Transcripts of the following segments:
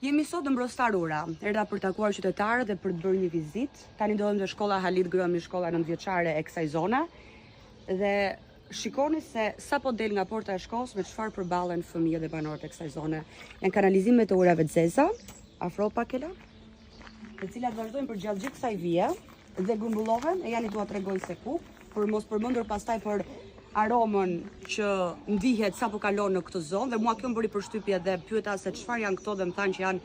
Jemi sot në Mbrostar Ura, erdha për takuar qytetarët dhe për të bërë një vizitë. Tani ndodhem te shkolla Halit Grëmi, shkolla 9-vjeçare e kësaj zone. Dhe shikoni se sapo del nga porta e shkollës me çfarë përballen fëmijët dhe banorët e kësaj zone. Janë kanalizimet e urave të zeza, afro pakela, të cilat vazhdojnë përgjatë gjithë kësaj vije dhe grumbullohen, e janë i dua t'rregoj se ku, për mos përmendur pastaj për aromën që ndihet sapo kalon në këtë zonë, dhe mua kjo më bëri përshtypje dhe pyeta se çfarë janë këto, dhe më thanë që janë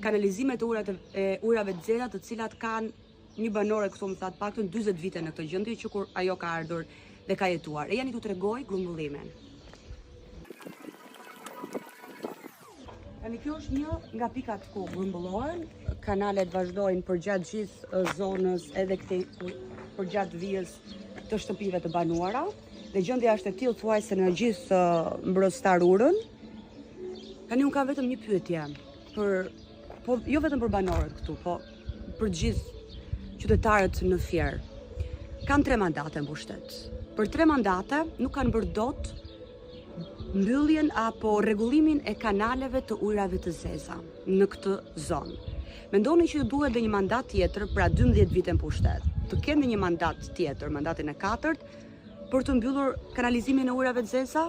kanalizimet e urave të zeza, të cilat kanë një banore këtu më thatë paktën 40 vite në këtë gjendje që kur ajo ka ardhur dhe ka jetuar. E janë i tu t'rregoj grumbullimin. Tani kjo është një nga pikat ku grumbullohen, kanalet vazhdojnë përgjatë gjithë zonës edhe përgjatë vijës të shtëpive të banuara. Dhe gjendja është e tillë thuajse në gjithë Mbrostar Urën. Tani unë kam vetëm një pyetje, jo vetëm për banorët këtu, po për gjithë qytetarët në Fier. Kanë 3 mandate në pushtet. Për 3 mandate nuk kanë bërë dot mbylljen apo rregullimin e kanaleve të urave të zeza në këtë zonë. Mendoni që ju duhet dhe një mandat tjetër, pra 12 vite në pushtet. Të keni një mandat tjetër, mandatin e 4, për të mbyllur kanalizimin e urave të zeza,